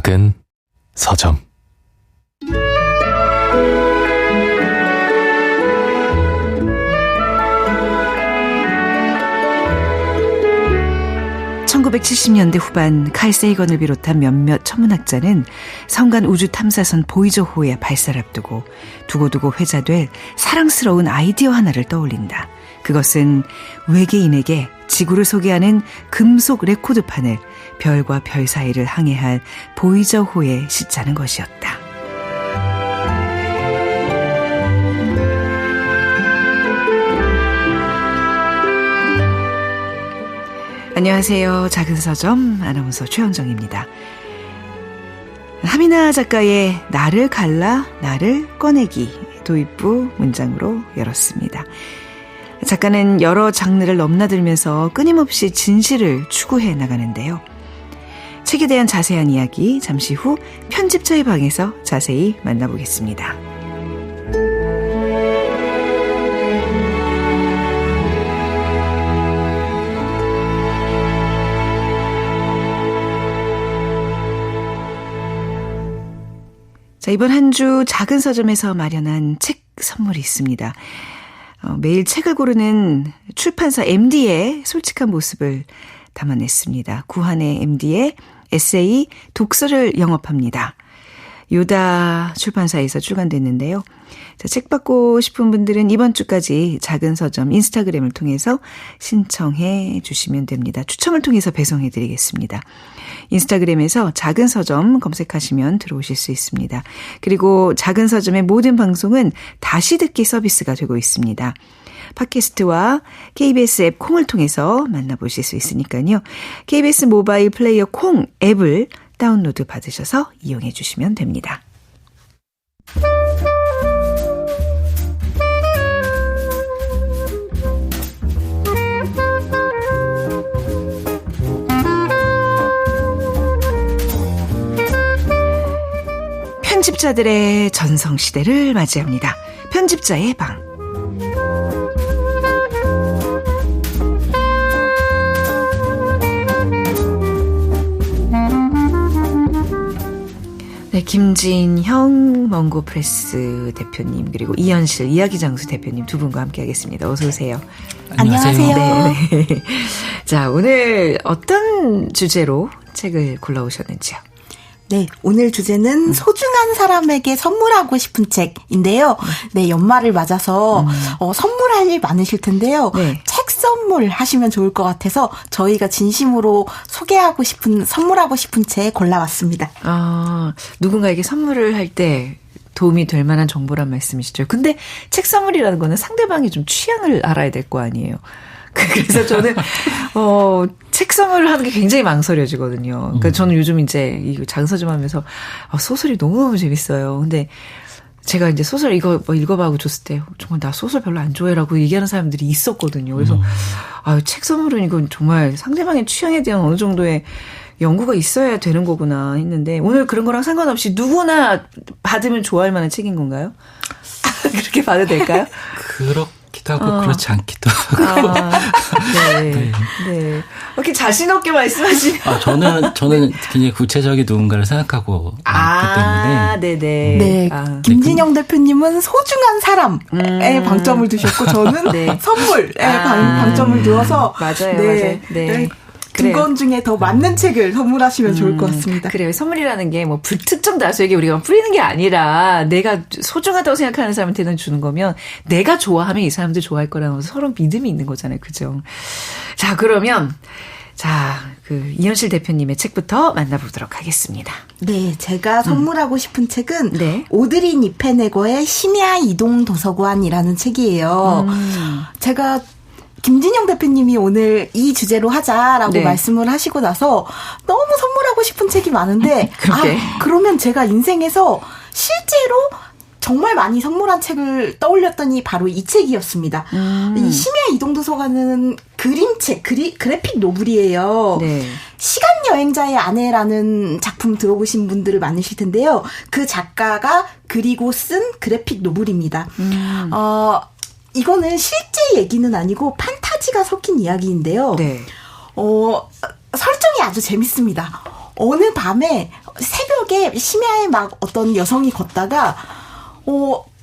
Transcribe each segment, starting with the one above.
작은 서점. (1970년대) 후반 칼 세이건을 비롯한 몇몇 천문학자는 성간 우주 탐사선 보이저호의 발사를 앞두고 두고두고 회자될 사랑스러운 아이디어 하나를 떠올린다. 그것은 외계인에게 지구를 소개하는 금속 레코드판을 별과 별 사이를 항해할 보이저호에 싣자는 것이었다. 안녕하세요. 작은 서점 아나운서 최현정입니다. 하미나 작가의 나를 갈라 나를 꺼내기 도입부 문장으로 열었습니다. 작가는 여러 장르를 넘나들면서 끊임없이 진실을 추구해 나가는데요. 책에 대한 자세한 이야기 잠시 후 편집자의 방에서 자세히 만나보겠습니다. 자, 이번 한 주 작은 서점에서 마련한 책 선물이 있습니다. 매일 책을 고르는 출판사 MD의 솔직한 모습을 담아냈습니다. 구한의 MD의 에세이 독서를 영업합니다. 요다 출판사에서 출간됐는데요. 자, 책 받고 싶은 분들은 이번 주까지 작은 서점 인스타그램을 통해서 신청해 주시면 됩니다. 추첨을 통해서 배송해 드리겠습니다. 인스타그램에서 작은 서점 검색하시면 들어오실 수 있습니다. 그리고 작은 서점의 모든 방송은 다시 듣기 서비스가 되고 있습니다. 팟캐스트와 KBS 앱 콩을 통해서 만나보실 수 있으니까요. KBS 모바일 플레이어 콩 앱을 다운로드 받으셔서 이용해 주시면 됩니다. 편집자들의 전성시대를 맞이합니다. 편집자의 방. 네, 김진형 멍고프레스 대표님 그리고 이현실 이야기장수 대표님 두 분과 함께하겠습니다. 어서 오세요. 안녕하세요. 네. 자, 오늘 어떤 주제로 책을 골라오셨는지요? 네, 오늘 주제는 소중한 사람에게 선물하고 싶은 책인데요. 네, 연말을 맞아서 선물할 일 많으실 텐데요. 네. 책 선물 하시면 좋을 것 같아서 저희가 진심으로 소개하고 싶은, 선물하고 싶은 책 골라왔습니다. 누군가에게 선물을 할 때 도움이 될 만한 정보란 말씀이시죠. 근데 책 선물이라는 거는 상대방이 좀 취향을 알아야 될 거 아니에요. 그래서 저는 책 선물을 하는 게 굉장히 망설여지거든요. 그러니까 저는 요즘 이제 이 장서점 하면서 소설이 너무너무 재밌어요. 근데 제가 이제 소설 이거 뭐 읽어봐 하고 줬을 때 정말 나 소설 별로 안 좋아해라고 얘기하는 사람들이 있었거든요. 그래서 책 선물은 이건 정말 상대방의 취향에 대한 어느 정도의 연구가 있어야 되는 거구나 했는데 오늘 그런 거랑 상관없이 누구나 받으면 좋아할 만한 책인 건가요? 그렇게 봐도 될까요? 그렇기도 하고 그렇지 않기도 하고. 네. 네. 이렇게 자신 없게 말씀하시네요. 저는 굉장히 구체적인 누군가를 생각하고 있기 때문에. 네네. 네. 김진영 대표님은 소중한 사람에 방점을 두셨고 저는 네. 선물에 방점을 두어서 맞아요. 네. 맞아요. 네. 두 권 중에 더 맞는 책을 선물하시면 좋을 것 같습니다. 그래요. 선물이라는 게 뭐 불특정 다수에게 우리가 뿌리는 게 아니라 내가 소중하다고 생각하는 사람한테는 주는 거면 내가 좋아하면 이 사람도 좋아할 거라는 서로 믿음이 있는 거잖아요. 그죠? 자, 그러면 이현실 대표님의 책부터 만나보도록 하겠습니다. 네, 제가 선물하고 싶은 책은 네. 오드리 니페네거의 심야 이동 도서관이라는 책이에요. 제가 김진영 대표님이 오늘 이 주제로 하자라고 네. 말씀을 하시고 나서 너무 선물하고 싶은 책이 많은데 그러면 제가 인생에서 실제로 정말 많이 선물한 책을 떠올렸더니 바로 이 책이었습니다. 이 심야 이동도서관은 그림책, 그래픽 노블이에요. 네. 시간 여행자의 아내라는 작품 들어보신 분들을 많으실 텐데요. 그 작가가 그리고 쓴 그래픽 노블입니다. 이거는 실제 얘기는 아니고 판타지가 섞인 이야기인데요. 네. 설정이 아주 재밌습니다. 어느 밤에 새벽에 심야에 막 어떤 여성이 걷다가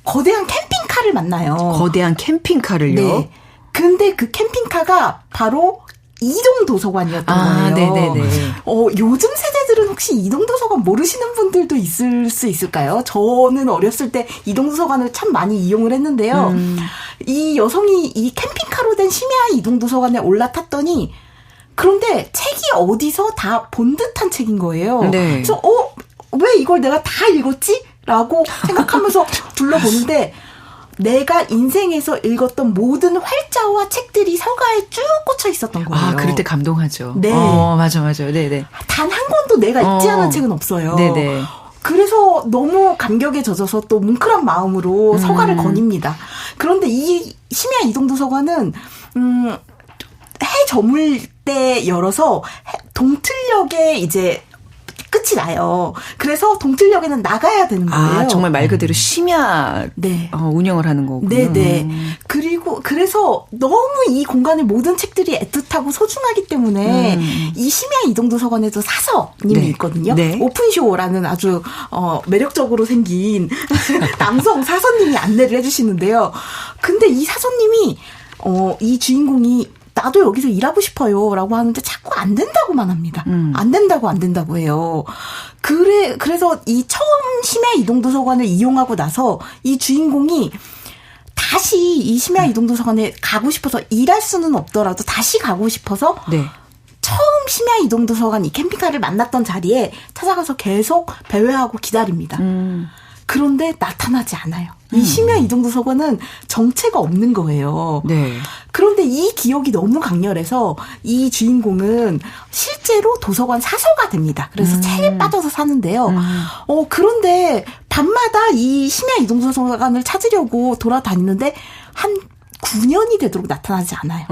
거대한 캠핑카를 만나요. 거대한 캠핑카를요? 네. 근데 그 캠핑카가 바로 이동도서관이었던 거예요. 네네네. 요즘 세대들은 혹시 이동도서관 모르시는 분들도 있을 수 있을까요? 저는 어렸을 때 이동도서관을 참 많이 이용을 했는데요. 이 여성이 이 캠핑카로 된 심야 이동도서관에 올라탔더니 그런데 책이 어디서 다 본 듯한 책인 거예요. 네. 그래서 왜 이걸 내가 다 읽었지? 라고 생각하면서 둘러보는데 내가 인생에서 읽었던 모든 활자와 책들이 서가에 쭉 꽂혀 있었던 거예요. 아, 그럴 때 감동하죠. 네. 맞아. 네네. 단 한 권도 내가 읽지 않은 책은 없어요. 네네. 그래서 너무 감격에 젖어서 또 뭉클한 마음으로 서가를 거닙니다. 그런데 이 심야 이동도서관은 해 저물 때 열어서 동틀역에 이제 끝이 나요. 그래서 동틀역에는 나가야 되는 거예요. 아, 정말 말 그대로 심야 네. 운영을 하는 거군요. 네네. 그리고 그래서 너무 이 공간의 모든 책들이 애틋하고 소중하기 때문에 이 심야 이동도서관에도 사서님이 네. 있거든요. 네. 오픈쇼라는 아주 매력적으로 생긴 남성 사서님이 안내를 해주시는데요. 근데 이 사서님이 이 주인공이 나도 여기서 일하고 싶어요. 라고 하는데 자꾸 안 된다고만 합니다. 안 된다고 해요. 그래서 이 처음 심야 이동도서관을 이용하고 나서 이 주인공이 다시 이 심야 이동도서관에 가고 싶어서 일할 수는 없더라도 다시 가고 싶어서 네. 처음 심야 이동도서관 이 캠핑카를 만났던 자리에 찾아가서 계속 배회하고 기다립니다. 그런데 나타나지 않아요. 이 심야 이동도서관은 정체가 없는 거예요. 네. 그런데 이 기억이 너무 강렬해서 이 주인공은 실제로 도서관 사서가 됩니다. 그래서 책에 빠져서 사는데요. 그런데 밤마다 이 심야 이동도서관을 찾으려고 돌아다니는데 한 9년이 되도록 나타나지 않아요.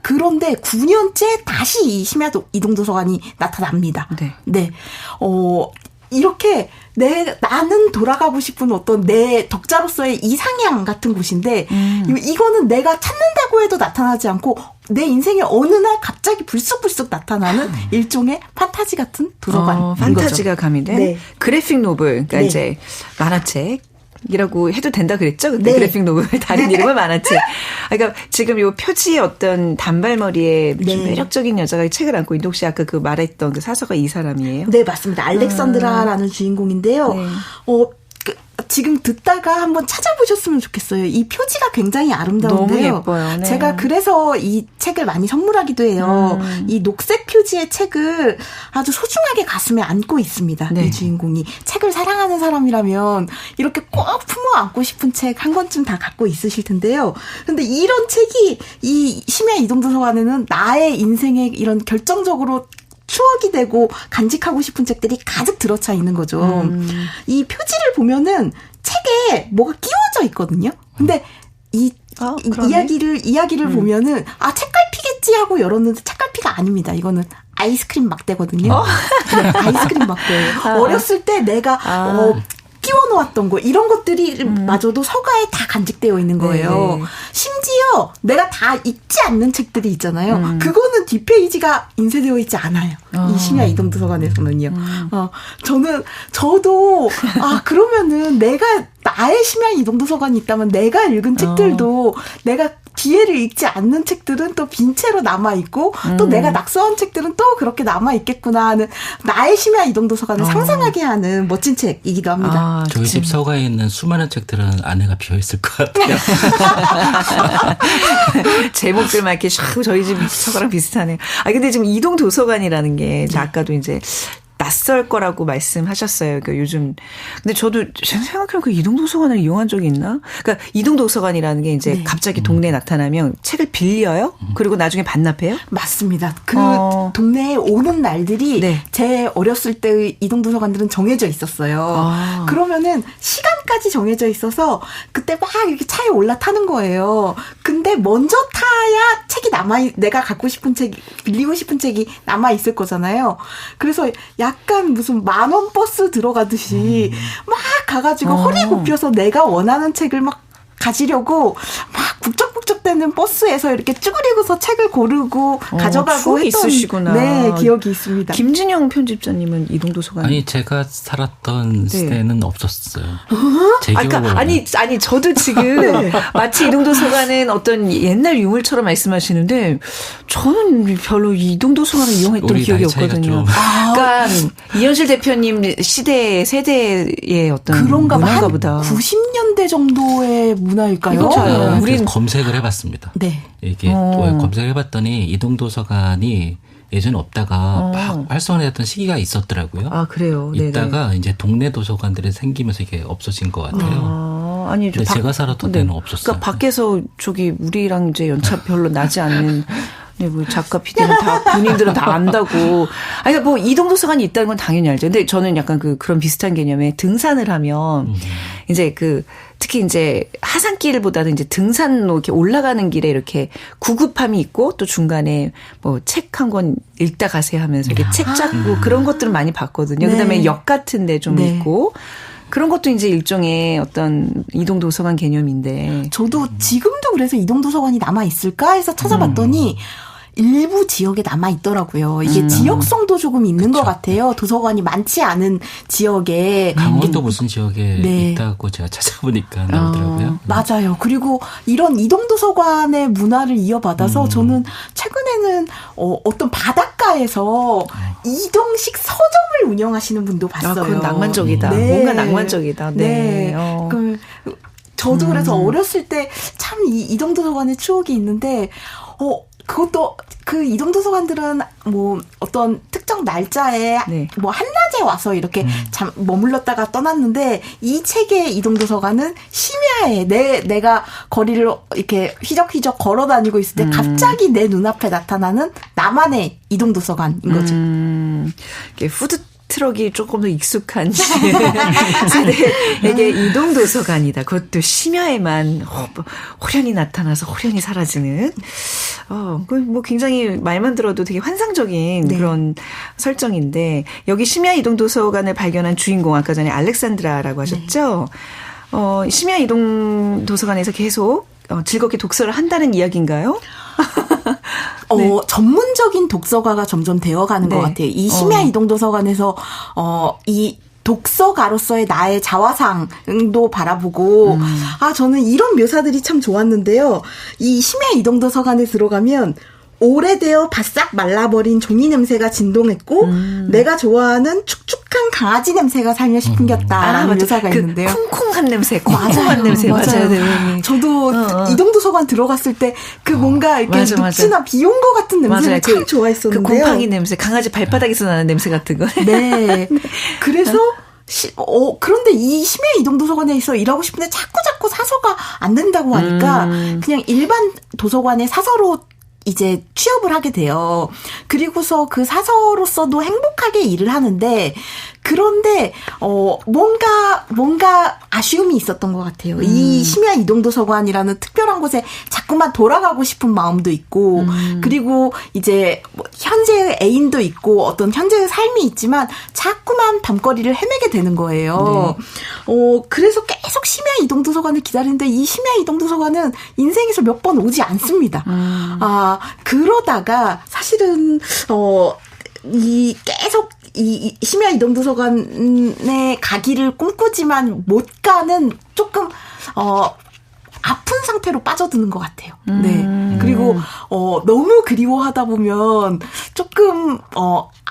그런데 9년째 다시 이 심야 이동도서관이 나타납니다. 네. 네. 이렇게 나는 돌아가고 싶은 어떤 내 독자로서의 이상향 같은 곳인데 이거는 내가 찾는다고 해도 나타나지 않고 내 인생의 어느 날 갑자기 불쑥불쑥 나타나는 일종의 판타지 같은 도서관. 판타지가 가미된 네. 그래픽 노블, 그러니까 네. 이제 만화책. 이라고 해도 된다 그랬죠? 그때 네. 그래픽 노블 다른 이름은 만화책. 그러니까 지금 요 표지에 어떤 단발머리에 네. 매력적인 여자가 이 책을 안고 인동 씨 아까 그 말했던 그 사서가 이 사람이에요? 네, 맞습니다. 알렉산드라라는 주인공인데요. 네. 지금 듣다가 한번 찾아보셨으면 좋겠어요. 이 표지가 굉장히 아름다운데요. 너무 예뻐요. 네. 제가 그래서 이 책을 많이 선물하기도 해요. 이 녹색 표지의 책을 아주 소중하게 가슴에 안고 있습니다. 네. 이 주인공이. 책을 사랑하는 사람이라면 이렇게 꼭 품어 안고 싶은 책 한 권쯤 다 갖고 있으실 텐데요. 근데 이런 책이 이 심야 이동도서관에는 나의 인생에 이런 결정적으로 추억이 되고 간직하고 싶은 책들이 가득 들어차 있는 거죠. 이 표지를 보면은 책에 뭐가 끼워져 있거든요. 근데 이야기를 보면은 책갈피겠지 하고 열었는데 책갈피가 아닙니다. 이거는 아이스크림 막대거든요. 네, 아이스크림 막대예요. 어렸을 때 내가 끼워놓았던 거 이런 것들이 마저도 서가에 다 간직되어 있는 거예요. 네네. 심지어 내가 다 읽지 않는 책들이 있잖아요. 그거는 뒷페이지가 인쇄되어 있지 않아요. 이 심야 이동도서관에서는요. 저도 그러면은 나의 심야 이동도서관이 있다면 내가 읽은 책들도 내가 뒤에를 읽지 않는 책들은 또 빈 채로 남아있고 또 내가 낙서한 책들은 또 그렇게 남아있겠구나 하는 나의 심야 이동도서관을 상상하게 하는 멋진 책이기도 합니다. 저희 집 서가에 있는 수많은 책들은 안에가 비어있을 것 같아요. 제목들만 이렇게 샥 저희 집 서가랑 비슷하네요. 근데 지금 이동도서관이라는 게 아까도 이제 낯설 거라고 말씀하셨어요. 그러니까 요즘. 근데 저도 생각해보면 그 이동도서관을 이용한 적이 있나? 그러니까 이동도서관이라는 게 이제 갑자기 동네에 나타나면 책을 빌려요? 그리고 나중에 반납해요? 맞습니다. 그 동네에 오는 날들이 제 어렸을 때의 이동도서관들은 정해져 있었어요. 그러면은 시간까지 정해져 있어서 그때 막 이렇게 차에 올라타는 거예요. 근데 먼저 타야 책이 내가 갖고 싶은 책, 빌리고 싶은 책이 남아있을 거잖아요. 그래서 약간 무슨 10,000원 버스 들어가듯이 막 가가지고 허리 굽혀서 내가 원하는 책을 막 가지려고 막 북적북적대는 버스에서 이렇게 쭈그리고서 책을 고르고 가져가고 했던 있으시구나. 네, 기억이 있습니다. 김진영 편집자님은 이동도서관 아니 제가 살았던 시대는 없었어요. 제 기억으로. 아니 저도 지금 마치 이동도서관은 어떤 옛날 유물처럼 말씀하시는데 저는 별로 이동도서관을 이용했던 기억이 없거든요. 그러니까 이현실 대표님 세대의 어떤 그런가 문화인가 보다. 90년대 정도의 문화일까요? 이거 우리 검색을 해봤습니다. 네. 이게 검색을 해봤더니 이동도서관이 예전에 없다가 막 활성화됐던 시기가 있었더라고요. 아, 그래요? 있다가 이제 동네 도서관들이 생기면서 이게 없어진 것 같아요. 아니, 근데 제가 살았던 때는 없었어요. 그러니까 밖에서 우리랑 이제 연차 별로 나지 않는 뭐 작가, PD는 다, 본인들은 다 안다고. 아니, 뭐, 이동도서관이 있다는 건 당연히 알죠. 근데 저는 약간 그런 비슷한 개념에 등산을 하면, 이제 특히 이제 하산길보다는 이제 등산로 이렇게 올라가는 길에 이렇게 구급함이 있고 또 중간에 뭐 책 한 권 읽다 가세요 하면서 이렇게 책 잡고 그런 것들을 많이 봤거든요. 네. 그다음에 역 같은 데 좀 있고. 그런 것도 이제 일종의 어떤 이동도서관 개념인데. 저도 지금도 그래서 이동도서관이 남아있을까 해서 찾아봤더니 일부 지역에 남아있더라고요. 이게 지역성도 조금 있는 것 같아요. 도서관이 많지 않은 지역에. 강원도 무슨 지역에 있다고 제가 찾아보니까 나오더라고요. 맞아요. 그리고 이런 이동도서관의 문화를 이어받아서 저는 최근에는 어떤 바닷가에서 이동식 서점을 운영하시는 분도 봤어요. 그건 낭만적이다. 네. 뭔가 낭만적이다. 네. 저도 그래서 어렸을 때 참 이 이동도서관의 추억이 있는데, 그것도 그 이동도서관들은 뭐 어떤 특정 날짜에 뭐 한낮에 와서 이렇게 머물렀다가 떠났는데 이 책의 이동도서관은 심야에 내가 거리를 이렇게 휘적휘적 걸어 다니고 있을 때 갑자기 내 눈앞에 나타나는 나만의 이동도서관인 거죠. 푸드 트럭이 조금 더 익숙한 세대에게 이동도서관이다. 그것도 심야에만 호련히 나타나서 호련히 사라지는. 뭐 굉장히 말만 들어도 되게 환상적인 그런 설정인데 여기 심야 이동도서관을 발견한 주인공 아까 전에 알렉산드라라고 하셨죠. 심야 이동도서관에서 계속 즐겁게 독서를 한다는 이야기인가요? 전문적인 독서가가 점점 되어가는 것 같아요. 이 심야 이동도서관에서 이 독서가로서의 나의 자화상도 바라보고 저는 이런 묘사들이 참 좋았는데요. 이 심야 이동도서관에 들어가면 오래되어 바싹 말라버린 종이 냄새가 진동했고 내가 좋아하는 축축한 강아지 냄새가 살며시 풍겼다라는 묘사가 있는데요. 쿵쿵한 냄새, 쿵쿵한 냄새 맞아요. 네. 저도 이동도서관 들어갔을 때 뭔가 이렇게 묵지나 비 온 것 같은 냄새를 참 좋아했었는데요. 곰팡이 냄새, 강아지 발바닥에서 나는 냄새 같은 거. 네. 그래서 그런데 이 심야 이동도서관에서 일하고 싶은데 자꾸 사서가 안 된다고 하니까 그냥 일반 도서관의 사서로 이제 취업을 하게 돼요. 그리고서 그 사서로서도 행복하게 일을 하는데 그런데 뭔가 아쉬움이 있었던 것 같아요. 이 심야 이동도서관이라는 특별한 곳에 자꾸만 돌아가고 싶은 마음도 있고 그리고 이제 현재의 애인도 있고 어떤 현재의 삶이 있지만 자꾸만 밤거리를 헤매게 되는 거예요. 그래서 계속 심야 이동도서관을 기다리는데 이 심야 이동도서관은 인생에서 몇 번 오지 않습니다. 그러다가 사실은 계속 이 심야 이동도서관에 가기를 꿈꾸지만 못 가는 조금 아픈 상태로 빠져드는 것 같아요. 네. 그리고 너무 그리워하다 보면 조금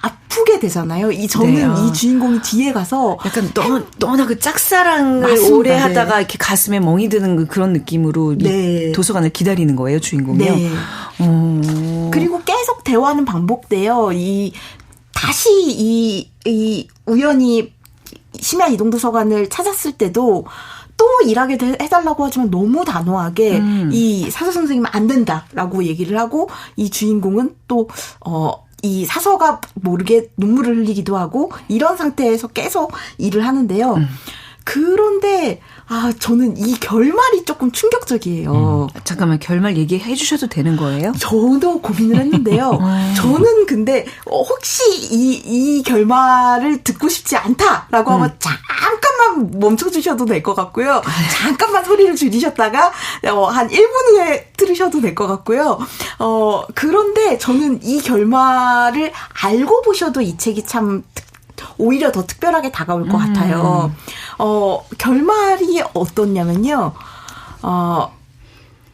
아프게 되잖아요. 저는 이 주인공이 뒤에 가서 약간 너무나 그 짝사랑을 맞습니다. 오래 하다가 이렇게 가슴에 멍이 드는 그런 느낌으로 이 도서관을 기다리는 거예요, 주인공이요. 네. 그리고 계속 대화는 반복돼요. 다시 이 우연히 심야 이동도서관을 찾았을 때도 또 일하게 해달라고 하지만 너무 단호하게 이 사서 선생님은 안 된다라고 얘기를 하고 이 주인공은 또 이 사서가 모르게 눈물을 흘리기도 하고 이런 상태에서 계속 일을 하는데요. 그런데 저는 이 결말이 조금 충격적이에요. 잠깐만, 결말 얘기해 주셔도 되는 거예요? 저도 고민을 했는데요. 저는 근데 혹시 이 결말을 듣고 싶지 않다라고 하면 잠깐만 잠깐만 멈춰주셔도 될 것 같고요. 잠깐만 소리를 줄이셨다가 한 1분 후에 들으셔도 될 것 같고요. 그런데 저는 이 결말을 알고 보셔도 이 책이 참 오히려 더 특별하게 다가올 것 같아요. 결말이 어떻냐면요.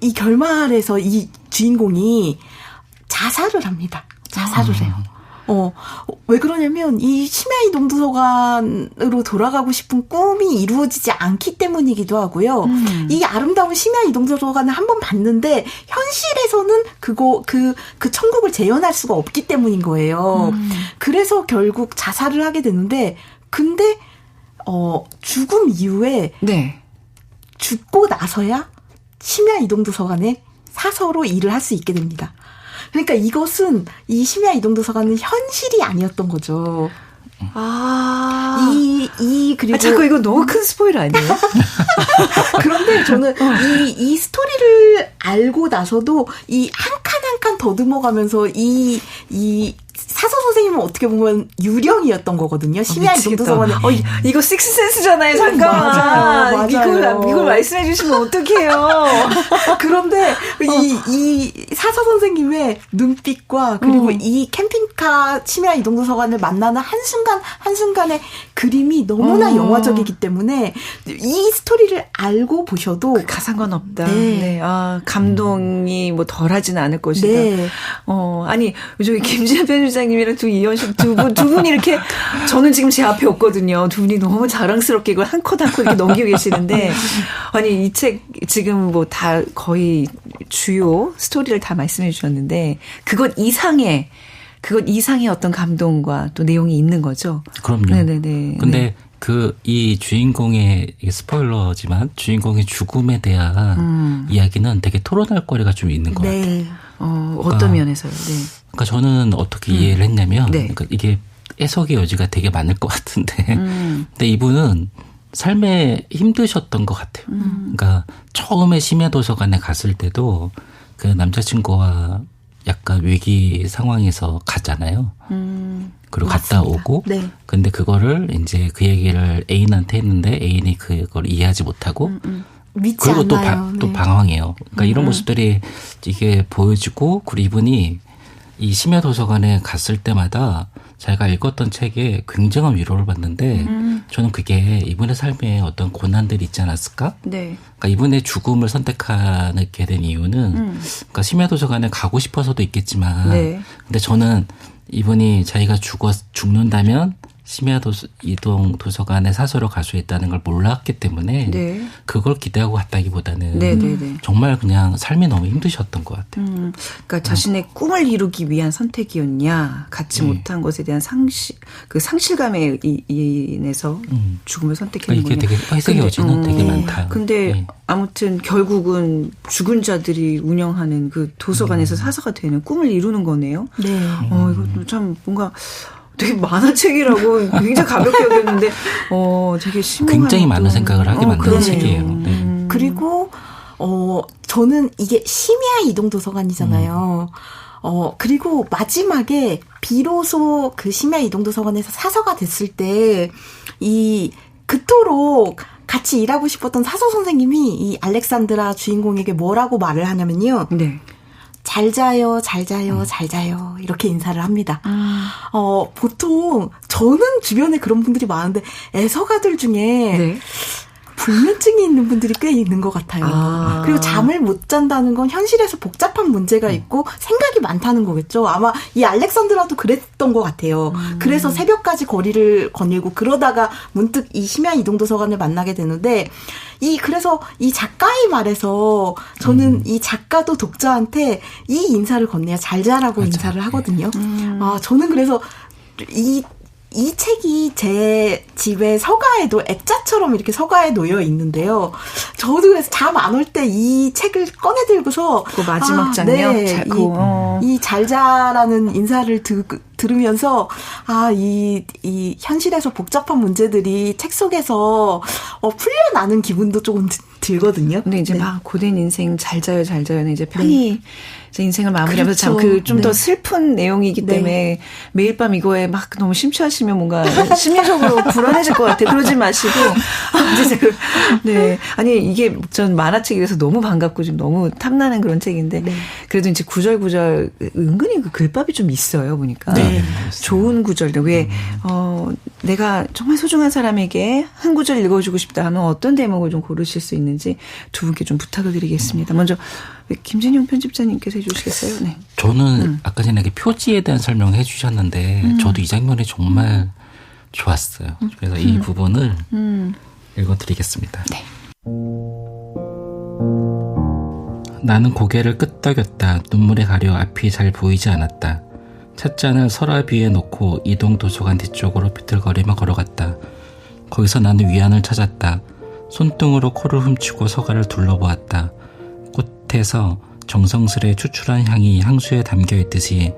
이 결말에서 이 주인공이 자살을 합니다. 자살을 해요. 왜 그러냐면 이 심야이동도서관으로 돌아가고 싶은 꿈이 이루어지지 않기 때문이기도 하고요. 이 아름다운 심야이동도서관을 한번 봤는데 현실에서는 그 천국을 재현할 수가 없기 때문인 거예요. 그래서 결국 자살을 하게 되는데 근데 죽음 이후에 네. 죽고 나서야 심야이동도서관에 사서로 일을 할 수 있게 됩니다. 그러니까 이것은 이 심야이동도서관은 현실이 아니었던 거죠. 그리고. 자꾸 이거 너무 큰 스포일 아니에요? 그런데 저는 이 스토리를 알고 나서도 이 한 칸 한 칸 더듬어가면서 이 사서 선생님은 어떻게 보면 유령이었던 거거든요. 심야이동도서관에. 이거 식스센스잖아요, 잠깐만. 맞아요. 이걸 말씀해 주시면 어떡해요. 그런데 이 사서 선생님의 눈빛과 그리고 이 캠핑카 심야이동도서관을 만나는 한순간의 그림이 너무나 영화적이기 때문에 이 스토리를 알고 보셔도 가상관 없다. 네. 감동이 뭐 덜하지는 않을 것이다. 네. 아니, 저기 김지현 편집장님이랑 이현식 두 분이 이렇게, 저는 지금 제 앞에 없거든요. 두 분이 너무 자랑스럽게 이걸 한 컷 한 컷 이렇게 넘기고 계시는데, 아니, 이 책 지금 뭐 다 거의 주요 스토리를 다 말씀해 주셨는데, 그것 이상의 어떤 감동과 또 내용이 있는 거죠. 그럼요. 네네네. 근데 이 주인공의, 이게 스포일러지만, 주인공의 죽음에 대한 이야기는 되게 토론할 거리가 좀 있는 것 같아요. 어떤 면에서요? 네. 그러니까 저는 어떻게 이해를 했냐면, 네. 그러니까 이게 해석의 여지가 되게 많을 것 같은데, 근데 이분은 삶에 힘드셨던 것 같아요. 그러니까 처음에 심야도서관에 갔을 때도 그 남자친구와 약간 위기 상황에서 갔잖아요. 그리고 맞습니다. 갔다 오고, 네. 근데 그거를 이제 그 얘기를 애인한테 했는데 애인이 그걸 이해하지 못하고, 믿지 그리고 않아요. 또 방황해요. 그러니까 이런 모습들이 이게 보여지고, 그리고 이분이 이 심야도서관에 갔을 때마다 자기가 읽었던 책에 굉장한 위로를 받는데, 저는 그게 이분의 삶에 어떤 고난들이 있지 않았을까? 네. 그러니까 이분의 죽음을 선택하게 된 이유는, 그러니까 심야도서관에 가고 싶어서도 있겠지만, 네. 근데 저는 이분이 자기가 죽는다면 심야이동도서관에 사서로 갈 수 있다는 걸 몰랐기 때문에 네. 그걸 기대하고 갔다기보다는 네네네. 정말 그냥 삶이 너무 힘드셨던 것 같아요. 그러니까 자신의 꿈을 이루기 위한 선택이었냐, 갖지 못한 것에 대한 상실감에 인해서 죽음을 선택했는 그러니까 거냐. 이게 되게 해석의 여지는 되게 많다. 근데 네. 아무튼 결국은 죽은 자들이 운영하는 그 도서관에서 사서가 되는 꿈을 이루는 거네요. 네. 이것도 참 뭔가 되게 만화책이라고 굉장히 가볍게 여겼는데, 되게 심오한. 굉장히 많은 생각을 하게 만드는 그러네요. 책이에요. 네. 그리고 저는 이게 심야이동도서관이잖아요. 그리고 마지막에 비로소 그 심야이동도서관에서 사서가 됐을 때 그토록 같이 일하고 싶었던 사서 선생님이 이 알렉산드라 주인공에게 뭐라고 말을 하냐면요. 네. 잘 자요, 잘 자요, 잘 자요. 이렇게 인사를 합니다. 보통 저는 주변에 그런 분들이 많은데 애서가들 중에 네. 불면증이 있는 분들이 꽤 있는 것 같아요. 그리고 잠을 못 잔다는 건 현실에서 복잡한 문제가 있고 생각이 많다는 거겠죠. 아마 이 알렉산드라도 그랬던 것 같아요. 그래서 새벽까지 거리를 거닐고 그러다가 문득 이 심야이동도서관을 만나게 되는데 그래서 이 작가의 말에서 저는 이 작가도 독자한테 이 인사를 건네야 잘 자라고 맞아. 인사를 하거든요. 저는 그래서 이 책이 제 집에 서가에도 액자처럼 이렇게 서가에 놓여 있는데요. 저도 그래서 잠 안 올 때 이 책을 꺼내 들고서 그 마지막 장면 이 잘 자라는 인사를 들으면서 이 현실에서 복잡한 문제들이 책 속에서 풀려나는 기분도 조금 들거든요. 근데 이제 네. 막 고된 인생 잘 자요는 이제 편히 이제 인생을 마무리하면서 그렇죠. 참 좀 더 슬픈 내용이기 때문에 매일 밤 이거에 막 너무 심취하시면 뭔가 심리적으로 불안해질 것 같아요. 그러지 마시고 네. 아니 이게 전 만화책이라서 너무 반갑고 좀 너무 탐나는 그런 책인데 그래도 이제 구절 은근히 그 글밥이 좀 있어요 보니까. 네. 좋은 구절들 왜 내가 정말 소중한 사람에게 한 구절 읽어주고 싶다 하면 어떤 대목을 좀 고르실 수 있는지 두 분께 좀 부탁을 드리겠습니다. 먼저 김진영 편집자님께서 해주시겠어요? 네. 저는 아까 전에 표지에 대한 설명을 해주셨는데 저도 이 장면이 정말 좋았어요. 그래서 이 부분을 읽어드리겠습니다. 네. 나는 고개를 끄덕였다. 눈물에 가려 앞이 잘 보이지 않았다. 찻잔을 서랍 위에 놓고 이동 도서관 뒤쪽으로 비틀거리며 걸어갔다. 거기서 나는 위안을 찾았다. 손등으로 코를 훔치고 서가를 둘러보았다. 꽃에서 정성스레 추출한 향이 향수에 담겨있듯이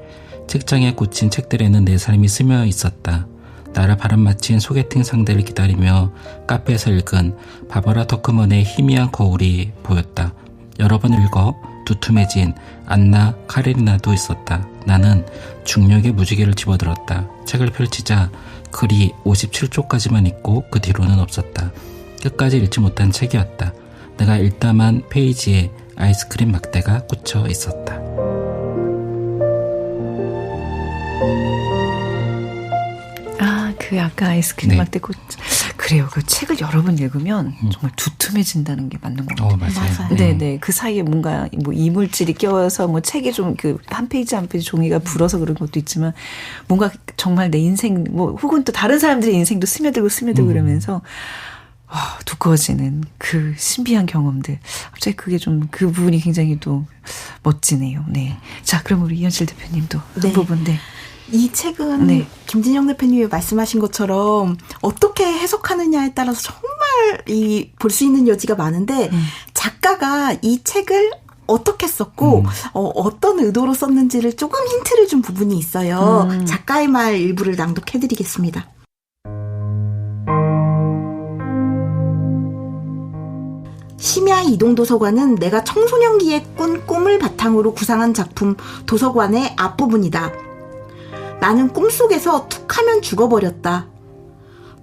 책장에 꽂힌 책들에는 내 삶이 스며 있었다. 나를 바람맞힌 소개팅 상대를 기다리며 카페에서 읽은 바바라 터크먼의 희미한 거울이 보였다. 여러 번 읽어 두툼해진 안나 카레리나도 있었다. 나는 중력의 무지개를 집어들었다. 책을 펼치자 글이 57쪽까지만 있고 그 뒤로는 없었다. 끝까지 읽지 못한 책이었다. 내가 읽다만 페이지에 아이스크림 막대가 꽂혀 있었다. 그 아까 아이스크림 막대 꽂 그래요. 그 책을 여러 번 읽으면 정말 두툼해진다는 게 맞는 것 같아요. 맞아요. 네네. 그 사이에 뭔가 뭐 이물질이 껴서 뭐 책이 좀 그 한 페이지 한 페이지 종이가 불어서 그런 것도 있지만 뭔가 정말 내 인생 뭐 혹은 또 다른 사람들의 인생도 스며들고 그러면서 두꺼워지는 그 신비한 경험들. 갑자기 그게 좀 그 부분이 굉장히 또 멋지네요. 네. 자, 그럼 우리 이현실 대표님도 한 부분. 네. 이 책은 김진영 대표님이 말씀하신 것처럼 어떻게 해석하느냐에 따라서 정말 볼 수 있는 여지가 많은데 작가가 이 책을 어떻게 썼고 어떤 의도로 썼는지를 조금 힌트를 준 부분이 있어요. 작가의 말 일부를 낭독해드리겠습니다. 심야 이동도서관은 내가 청소년기에 꾼 꿈을 바탕으로 구상한 작품 도서관의 앞부분이다. 나는 꿈속에서 툭 하면 죽어버렸다.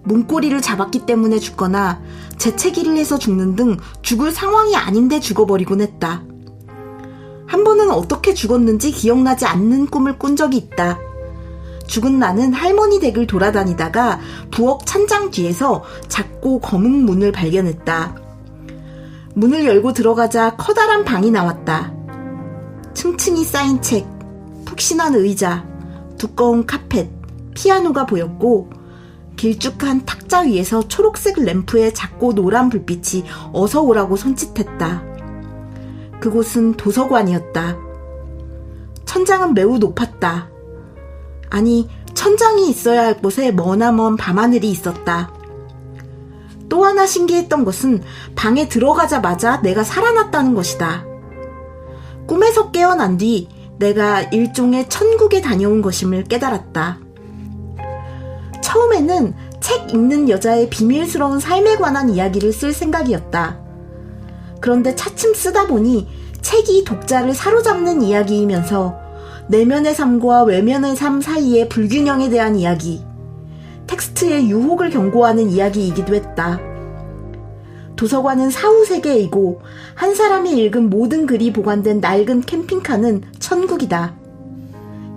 문고리를 잡았기 때문에 죽거나 재채기를 해서 죽는 등 죽을 상황이 아닌데 죽어버리곤 했다. 한 번은 어떻게 죽었는지 기억나지 않는 꿈을 꾼 적이 있다. 죽은 나는 할머니 댁을 돌아다니다가 부엌 찬장 뒤에서 작고 검은 문을 발견했다. 문을 열고 들어가자 커다란 방이 나왔다. 층층이 쌓인 책, 푹신한 의자, 두꺼운 카펫, 피아노가 보였고 길쭉한 탁자 위에서 초록색 램프에 작고 노란 불빛이 어서 오라고 손짓했다. 그곳은 도서관이었다. 천장은 매우 높았다. 아니, 천장이 있어야 할 곳에 머나먼 밤하늘이 있었다. 또 하나 신기했던 것은 방에 들어가자마자 내가 살아났다는 것이다. 꿈에서 깨어난 뒤 내가 일종의 천국에 다녀온 것임을 깨달았다. 처음에는 책 읽는 여자의 비밀스러운 삶에 관한 이야기를 쓸 생각이었다. 그런데 차츰 쓰다 보니 책이 독자를 사로잡는 이야기이면서 내면의 삶과 외면의 삶 사이의 불균형에 대한 이야기, 텍스트의 유혹을 경고하는 이야기이기도 했다. 도서관은 사후세계이고 한 사람이 읽은 모든 글이 보관된 낡은 캠핑카는 천국이다.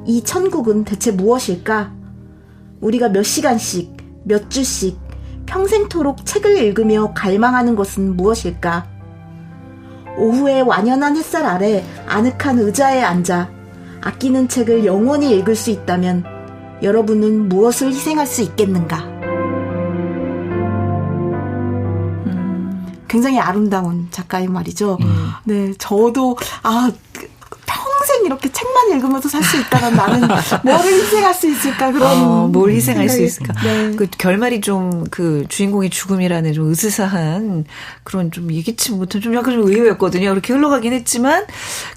이 천국은 대체 무엇일까? 우리가 몇 시간씩, 몇 주씩, 평생토록 책을 읽으며 갈망하는 것은 무엇일까? 오후에 완연한 햇살 아래 아늑한 의자에 앉아 아끼는 책을 영원히 읽을 수 있다면 여러분은 무엇을 희생할 수 있겠는가? 굉장히 아름다운 작가의 말이죠. 네, 저도 평생 평생 이렇게 책만 읽으면서 살 수 있다면 나는 뭐를 희생할 수 있을까 그런 뭘 희생할 수 있을까. 네. 그 결말이 좀 그 주인공의 죽음이라는 좀 으스스한 그런 좀 예기치 못한 좀 약간 좀 의외였거든요. 그렇게 흘러가긴 했지만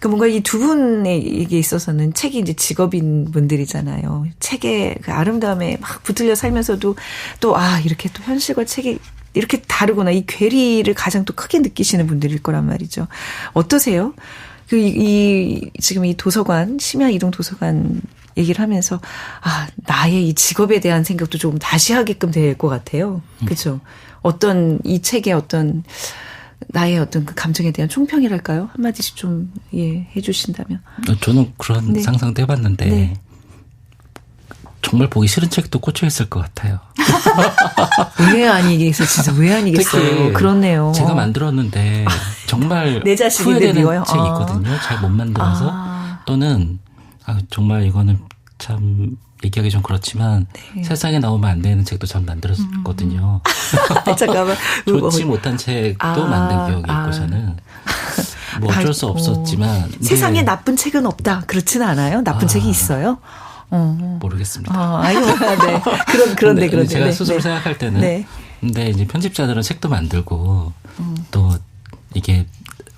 그 뭔가 이 두 분에게 있어서는 책이 이제 직업인 분들이잖아요. 책의 그 아름다움에 막 붙들려 살면서도 또 이렇게 또 현실과 책이 이렇게 다르구나. 이 괴리를 가장 또 크게 느끼시는 분들일 거란 말이죠. 어떠세요? 지금 이 도서관, 심야 이동 도서관 얘기를 하면서, 나의 이 직업에 대한 생각도 조금 다시 하게끔 될 것 같아요. 그죠? 이 책의 나의 그 감정에 대한 총평이랄까요? 한마디씩 좀, 해주신다면. 저는 그런 상상도 해봤는데, 네. 정말 보기 싫은 책도 꽂혀있을 것 같아요. 왜 아니겠어요? 진짜 왜 아니겠어요? 그렇네요. 제가 만들었는데 정말 내 자신이 후회되는 미워요? 책이 있거든요. 잘 못 만들어서. 또는 정말 이거는 참 얘기하기 좀 그렇지만 세상에 나오면 안 되는 책도 참 만들었거든요. 잠깐만. 좋지 못한 책도 만든 기억이 있고 저는. 뭐 어쩔 수 없었지만. 세상에 나쁜 책은 없다. 그렇지는 않아요? 나쁜 책이 있어요? 모르겠습니다. 네. 그런데. 제가 스스로 생각할 때는. 네. 근데 이제 편집자들은 책도 만들고 또 이게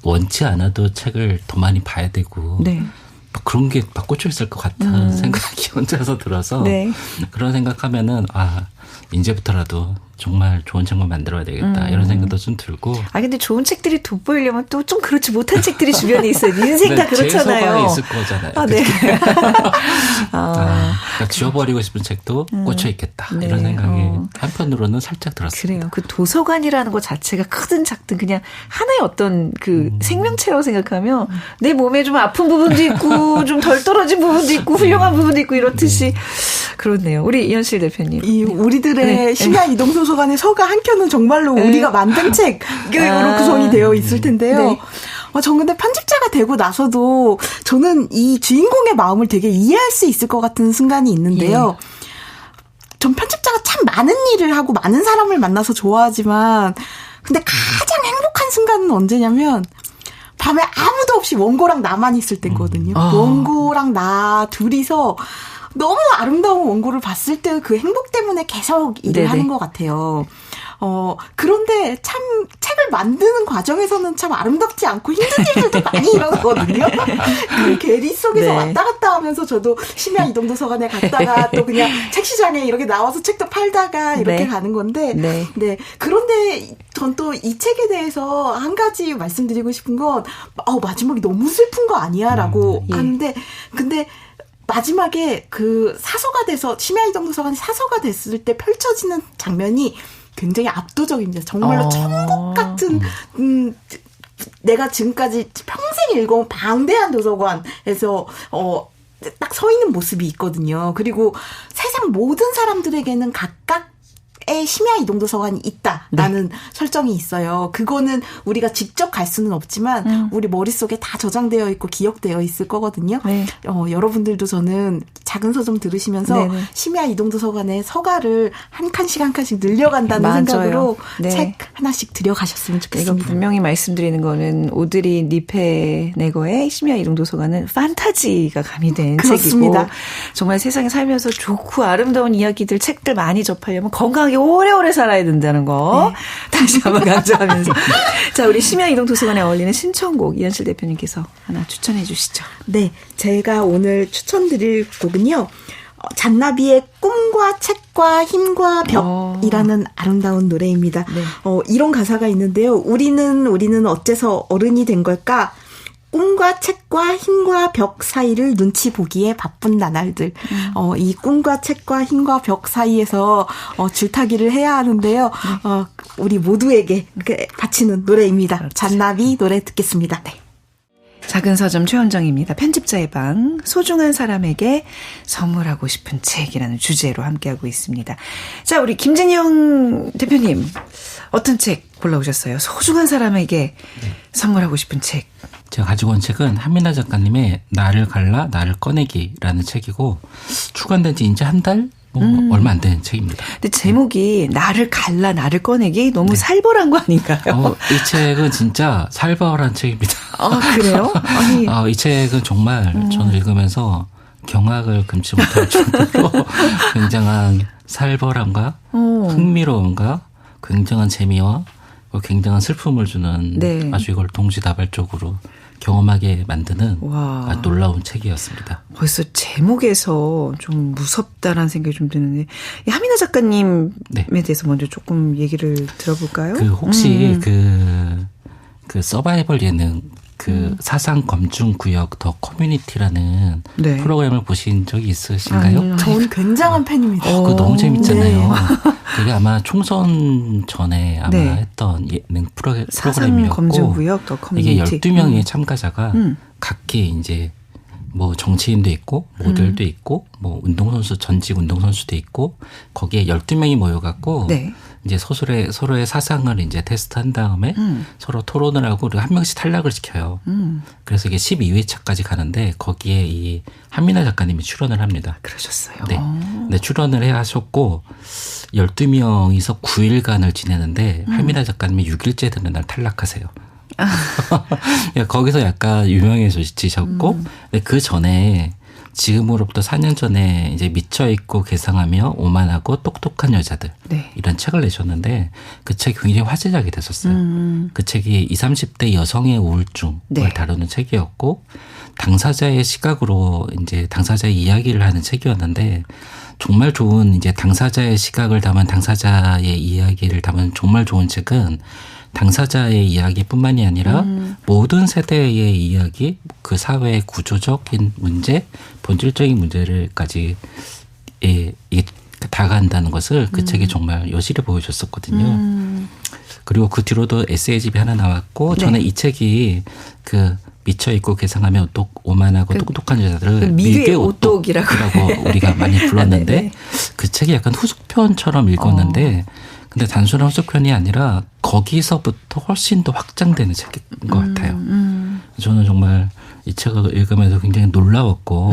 원치 않아도 책을 더 많이 봐야 되고. 네. 막 그런 게 막 꽂혀 있을 것 같다는 생각이 혼자서 들어서. 네. 그런 생각하면은, 이제부터라도 정말 좋은 책만 만들어야 되겠다. 이런 생각도 좀 들고. 근데 좋은 책들이 돋보이려면 또 좀 그렇지 못한 책들이 주변에 있어요. 인생 다 그렇잖아요. 제일 소관에 있을 거잖아요. 네. 그러니까 지워버리고 싶은 책도 꽂혀 있겠다. 네. 이런 생각이 한편으로는 살짝 들었습니다. 그래요. 그 도서관이라는 것 자체가 크든 작든 그냥 하나의 어떤 그 생명체라고 생각하면 내 몸에 좀 아픈 부분도 있고 좀 덜 떨어진 부분도 있고 훌륭한 부분도 있고 이렇듯이 그렇네요. 우리 이현실 대표님. 우리들의 심야 이동 도서관의 서가 한 켠은 정말로 우리가 만든 책으로 구성이 되어 있을 텐데요. 네. 전 근데 편집자가 되고 나서도 저는 이 주인공의 마음을 되게 이해할 수 있을 것 같은 순간이 있는데요. 전 편집자가 참 많은 일을 하고 많은 사람을 만나서 좋아하지만 근데 가장 행복한 순간은 언제냐면 밤에 아무도 없이 원고랑 나만 있을 때거든요. 원고랑 나 둘이서 너무 아름다운 원고를 봤을 때 그 행복 때문에 계속 일을 하는 것 같아요. 그런데 참 책을 만드는 과정에서는 참 아름답지 않고 힘든 일들도 많이 일어나거든요. 그 괴리 속에서 왔다 갔다 하면서 저도 심야 이동 도서관에 갔다가 또 그냥 책 시장에 이렇게 나와서 책도 팔다가 이렇게 가는 건데, 네. 그런데 전 또 이 책에 대해서 한 가지 말씀드리고 싶은 건, 마지막이 너무 슬픈 거 아니야라고 하는데, 근데 마지막에 그 사서가 돼서 심야 이동 도서관이 사서가 됐을 때 펼쳐지는 장면이 굉장히 압도적입니다. 정말로 천국 같은 내가 지금까지 평생 읽어온 방대한 도서관에서 딱 서 있는 모습이 있거든요. 그리고 세상 모든 사람들에게는 각각 심야 이동 도서관이 있다라는 설정이 있어요. 그거는 우리가 직접 갈 수는 없지만 우리 머릿속에 다 저장되어 있고 기억되어 있을 거거든요. 여러분들도 저는 작은 서점 들으시면서 심야 이동 도서관의 서가를 한 칸씩 한 칸씩 늘려간다는 생각으로 책 하나씩 들여가셨으면 좋겠습니다. 이거 분명히 말씀드리는 거는 오드리 니페네거의 심야 이동 도서관은 판타지가 가미된 책이고 정말 세상에 살면서 좋고 아름다운 이야기들 책들 많이 접하려면 건강하게 오래오래 살아야 된다는 거 다시 한번 강조하면서 자 우리 심야 이동 도서관에 어울리는 신청곡 이현실 대표님께서 하나 추천해 주시죠. 네, 제가 오늘 추천드릴 곡은요. 잔나비의 꿈과 책과 힘과 벽이라는 아름다운 노래입니다. 이런 가사가 있는데요. 우리는 어째서 어른이 된 걸까? 꿈과 책과 힘과 벽 사이를 눈치 보기에 바쁜 나날들. 이 꿈과 책과 힘과 벽 사이에서 줄타기를 해야 하는데요. 우리 모두에게 바치는 노래입니다. 잔나비 노래 듣겠습니다. 네. 작은 서점 최원정입니다. 편집자의 방, 소중한 사람에게 선물하고 싶은 책이라는 주제로 함께하고 있습니다. 자, 우리 김진영 대표님, 어떤 책 골라오셨어요? 소중한 사람에게 선물하고 싶은 책. 제가 가지고 온 책은 한민아 작가님의 나를 갈라 나를 꺼내기라는 책이고 출간된 지 이제 한 달 뭐 얼마 안 되는 책입니다. 근데 제목이 나를 갈라 나를 꺼내기 너무 살벌한 거 아닌가요? 이 책은 진짜 살벌한 책입니다. 그래요? 아니. 이 책은 정말 저는 읽으면서 경악을 금치 못할 정도로 굉장한 살벌함과 흥미로움과 굉장한 재미와 굉장한 슬픔을 주는 네. 아주 이걸 동시다발적으로 경험하게 만드는 놀라운 책이었습니다. 벌써 제목에서 좀 무섭다라는 생각이 좀 드는데 하미나 작가님에 네. 대해서 먼저 조금 얘기를 들어볼까요? 혹시 그 서바이벌 예능 사상 검증 구역 더 커뮤니티라는 네. 프로그램을 보신 적이 있으신가요? 저는 굉장한 팬입니다. 그거 너무 재밌잖아요. 네. 그게 아마 총선 전에 아마 했던 예능 프로그램이었고 사상 검증 구역 더 커뮤니티. 이게 12명의 참가자가 각기 이제 뭐 정치인도 있고 모델도 있고 뭐 운동선수 전직 운동선수도 있고 거기에 12명이 모여갖고 네. 이제 서로의 사상을 이제 테스트한 다음에 서로 토론을 하고 그리고 한 명씩 탈락을 시켜요. 그래서 이게 12회차까지 가는데 거기에 이 한민아 작가님이 출연을 합니다. 그러셨어요. 네. 네, 출연을 해 하셨고 12명이서 9일간을 지내는데 한민아 작가님이 6일째 되는 날 탈락하세요. 거기서 약간 유명해지셨고 그 전에 지금으로부터 4년 전에 이제 미쳐있고 개성하며 오만하고 똑똑한 여자들 네. 이런 책을 내셨는데 그 책이 굉장히 화제작이 됐었어요. 그 책이 20, 30대 여성의 우울증을 네. 다루는 책이었고 당사자의 시각으로 이제 당사자의 이야기를 하는 책이었는데 정말 좋은 이제 당사자의 시각을 담은 당사자의 이야기를 담은 정말 좋은 책은 당사자의 이야기뿐만이 아니라 모든 세대의 이야기, 그 사회의 구조적인 문제, 본질적인 문제를까지 다가간다는 것을 그 책이 정말 여실히 보여줬었거든요. 그리고 그 뒤로도 에세이집이 하나 나왔고 네. 저는 이 책이 그 미쳐있고 개성하며 오만하고 똑똑한 여자들을 미개의 오똑이라고 우리가 많이 불렀는데 네, 네. 그 책이 약간 후속편처럼 읽었는데 근데 단순한 후속편이 아니라 거기서부터 훨씬 더 확장되는 책인 것 같아요. 저는 정말 이 책을 읽으면서 굉장히 놀라웠고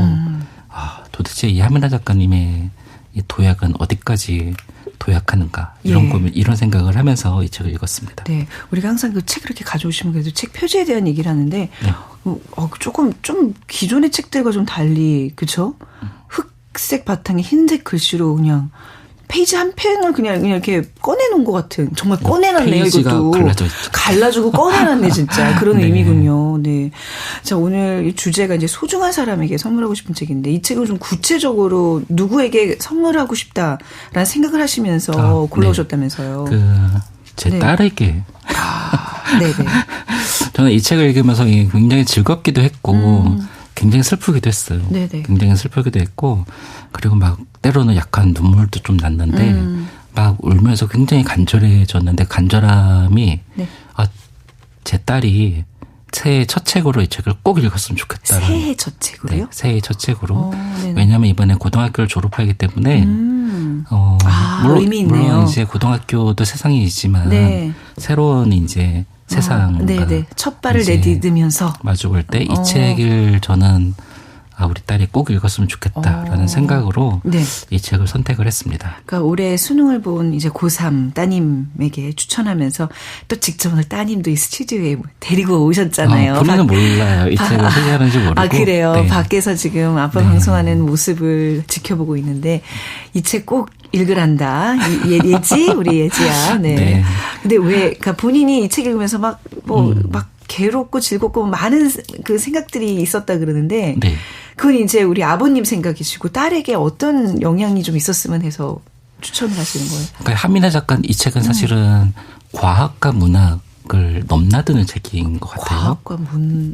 도대체 이 하미나 작가님의 이 도약은 어디까지 도약하는가 이런 고민, 이런 생각을 하면서 이 책을 읽었습니다. 네, 우리가 항상 그 책을 이렇게 가져오시면 그래도 책 표지에 대한 얘기를 하는데 조금 좀 기존의 책들과 좀 달리 그렇죠? 흑색 바탕에 흰색 글씨로 그냥 페이지 한 펜을 그냥 이렇게 꺼내놓은 것 같은 정말 꺼내놨네요. 이것도 갈라주고 꺼내놨네 진짜 그런 네. 의미군요. 네, 자 오늘 이 주제가 이제 소중한 사람에게 선물하고 싶은 책인데 이 책을 좀 구체적으로 누구에게 선물하고 싶다라는 생각을 하시면서 골라오셨다면서요. 제 네. 딸에게. 네네. 저는 이 책을 읽으면서 굉장히 즐겁기도 했고 굉장히 슬프기도 했어요. 네네. 굉장히 슬프기도 했고 그리고 막 때로는 약간 눈물도 좀 났는데 막 울면서 굉장히 간절해졌는데 간절함이 네. 제 딸이 새해 첫 책으로 이 책을 꼭 읽었으면 좋겠다라는. 새해 첫 책으로요? 네, 새해 첫 책으로. 왜냐하면 이번에 고등학교를 졸업하기 때문에 물론 이제 고등학교도 세상이 있지만 네. 새로운 이제 세상 네네. 첫 발을 내딛으면서 마주볼 때 이 책을 저는 우리 딸이 꼭 읽었으면 좋겠다라는 생각으로 네. 이 책을 선택을 했습니다. 그러니까 올해 수능을 본 이제 고3 따님에게 추천하면서 또 직접 오늘 따님도 이 스튜디오에 데리고 오셨잖아요. 본인은 몰라요. 이 책을 소개하는지 모르고. 그래요. 네. 밖에서 지금 아빠 방송하는 모습을 지켜보고 있는데 이 책 꼭 읽으란다. 예지? 우리 예지야. 네. 네. 근데 왜, 그러니까 본인이 이 책 읽으면서 막 괴롭고 즐겁고 많은 그 생각들이 있었다 그러는데. 네. 그건 이제 우리 아버님 생각이시고 딸에게 어떤 영향이 좀 있었으면 해서 추천을 하시는 거예요? 그러니까 하미나 작가 이 책은 사실은 과학과 문학을 넘나드는 책인 것 같아요. 과학과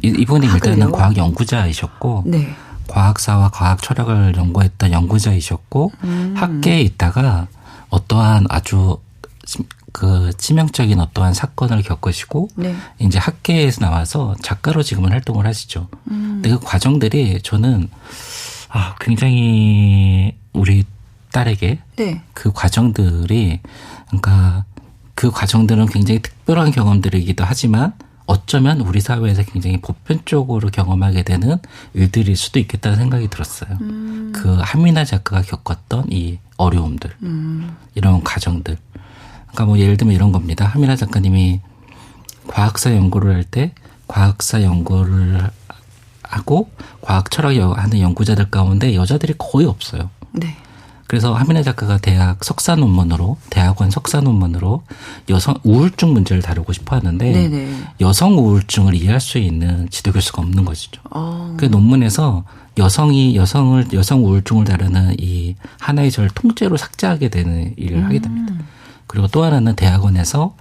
이분이 일단은 과학 연구자이셨고 네. 과학사와 과학 철학을 연구했던 연구자이셨고 학계에 있다가 어떠한 아주 치명적인 어떠한 사건을 겪으시고 네. 이제 학계에서 나와서 작가로 지금은 활동을 하시죠. 근데 그 과정들이 저는 굉장히 우리 딸에게 네. 그 과정들이 그러니까 그 과정들은 굉장히 특별한 경험들이기도 하지만 어쩌면 우리 사회에서 굉장히 보편적으로 경험하게 되는 일들일 수도 있겠다는 생각이 들었어요. 그 한민아 작가가 겪었던 이 어려움들, 이런 과정들. 그러니까 뭐 예를 들면 이런 겁니다. 한민아 작가님이 과학사 연구를 할 때 과학사 연구를 하고 과학 철학 하는 연구자들 가운데 여자들이 거의 없어요. 네. 그래서 한민아 작가가 대학원 석사 논문으로 여성 우울증 문제를 다루고 싶어 하는데 네네. 여성 우울증을 이해할 수 있는 지도 교수가 없는 것이죠. 그 논문에서 여성 우울증을 다루는 이 하나의 절 통째로 삭제하게 되는 일을 하게 됩니다. 그리고 또 하나는 대학원에서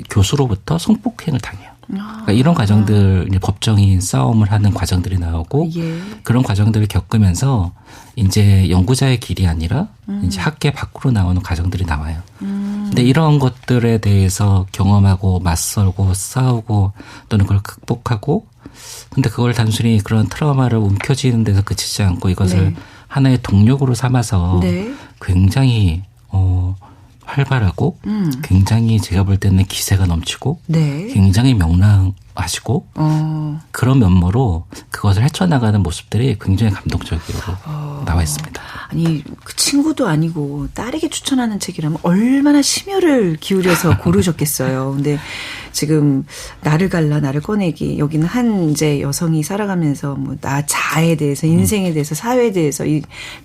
교수로부터 성폭행을 당해요. 그러니까 이런 과정들, 법정인 싸움을 하는 과정들이 나오고 예. 그런 과정들을 겪으면서 이제 연구자의 길이 아니라 이제 학계 밖으로 나오는 과정들이 나와요. 근데 이런 것들에 대해서 경험하고 맞설고 싸우고 또는 그걸 극복하고 근데 그걸 단순히 그런 트라우마를 움켜쥐는 데서 그치지 않고 이것을 네. 하나의 동력으로 삼아서 네. 굉장히 활발하고 굉장히 제가 볼 때는 기세가 넘치고 네. 굉장히 명랑하시고 그런 면모로 그것을 헤쳐나가는 모습들이 굉장히 감동적으로 나와 있습니다. 아니 그 친구도 아니고 딸에게 추천하는 책이라면 얼마나 심혈을 기울여서 고르셨겠어요. 근데 지금 나를 갈라 나를 꺼내기 여기는 한 이제 여성이 살아가면서 뭐 나 자에 대해서 인생에 대해서 사회에 대해서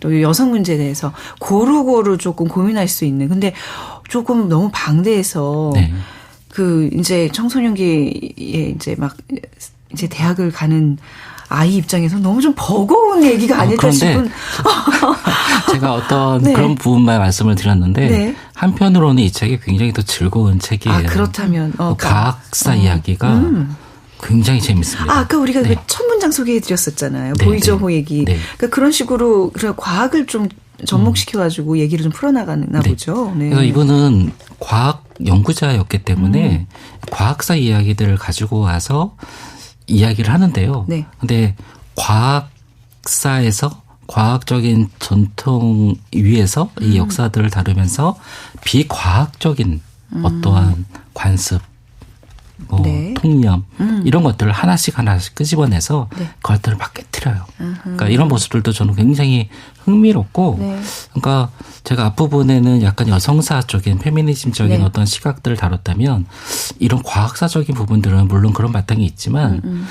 또 여성 문제에 대해서 고루고루 조금 고민할 수 있는 근데 조금 너무 방대해서 네. 그 이제 청소년기에 이제 막 이제 대학을 가는 아이 입장에서 너무 좀 버거운 얘기가 아닐까 싶은. 제가 어떤 네. 그런 부분만 말씀을 드렸는데 네. 한편으로는 이 책이 굉장히 더 즐거운 책이에요. 아 그렇다면 과학사 이야기가 굉장히 재밌습니다. 아까 우리가 네. 그 첫 문장 소개해드렸었잖아요. 네, 보이저호 네. 얘기. 네. 그러니까 그런 식으로 과학을 좀 접목시켜가지고 얘기를 좀 풀어나가나 네. 보죠. 네. 그래서 이분은 과학 연구자였기 때문에 과학사 이야기들을 가지고 와서 이야기를 하는데요. 네. 근데 과학사에서 과학적인 전통 위에서 이 역사들을 다루면서 비과학적인 어떠한 관습, 뭐 네. 통념 이런 것들을 하나씩 끄집어내서 네. 그것들을 막 깨트려요. 그러니까 이런 모습들도 저는 굉장히 흥미롭고 네. 그러니까 제가 앞부분에는 약간 여성사적인 페미니즘적인 네. 어떤 시각들을 다뤘다면 이런 과학사적인 부분들은 물론 그런 바탕이 있지만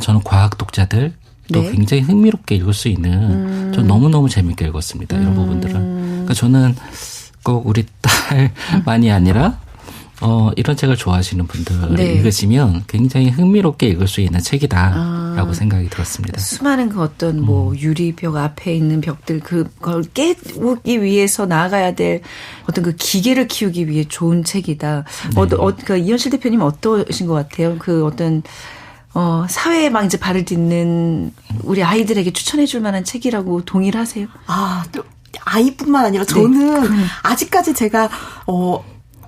저는 과학 독자들 또 네. 굉장히 흥미롭게 읽을 수 있는 전 너무너무 재밌게 읽었습니다. 이런 부분들은. 그러니까 저는 꼭 우리 딸만이 아니라 이런 책을 좋아하시는 분들 네. 읽으시면 굉장히 흥미롭게 읽을 수 있는 책이다라고 생각이 들었습니다. 수많은 그 어떤 뭐 유리벽 앞에 있는 벽들 그걸 깨우기 위해서 나아가야 될 어떤 그 기계를 키우기 위해 좋은 책이다. 그 이현실 대표님 어떠신 것 같아요? 그 어떤 사회에 막 이제 발을 딛는 우리 아이들에게 추천해줄 만한 책이라고 동의를 하세요? 또 아이뿐만 아니라 저는 네. 아직까지 제가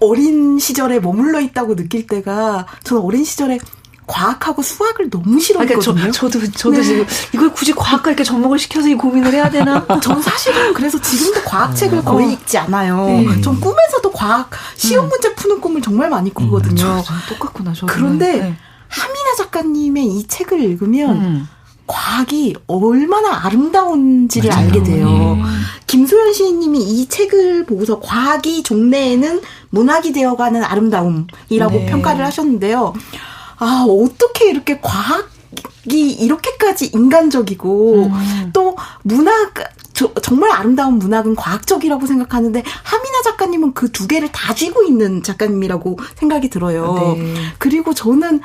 어린 시절에 머물러 있다고 느낄 때가 저는 어린 시절에 과학하고 수학을 너무 싫어했거든요. 그러니까 저도 네. 지금 이걸 굳이 과학과 이렇게 접목을 시켜서 이 고민을 해야 되나? 저는 사실은 그래서 지금도 과학책을 거의 읽지 않아요. 네. 전 꿈에서도 과학 시험 문제 푸는 꿈을 정말 많이 꾸거든요. 저는 똑같구나. 저도. 그런데 네. 하미나 작가님의 이 책을 읽으면 과학이 얼마나 아름다운지를 맞아요. 알게 돼요. 예. 김소연 시인님이 이 책을 보고서 과학이 종래에는 문학이 되어가는 아름다움이라고 네. 평가를 하셨는데요. 아, 어떻게 이렇게 과학이 이렇게까지 인간적이고 또 문학 정말 아름다운 문학은 과학적이라고 생각하는데 하미나 작가님은 그 두 개를 다 쥐고 있는 작가님이라고 생각이 들어요. 네. 그리고 저는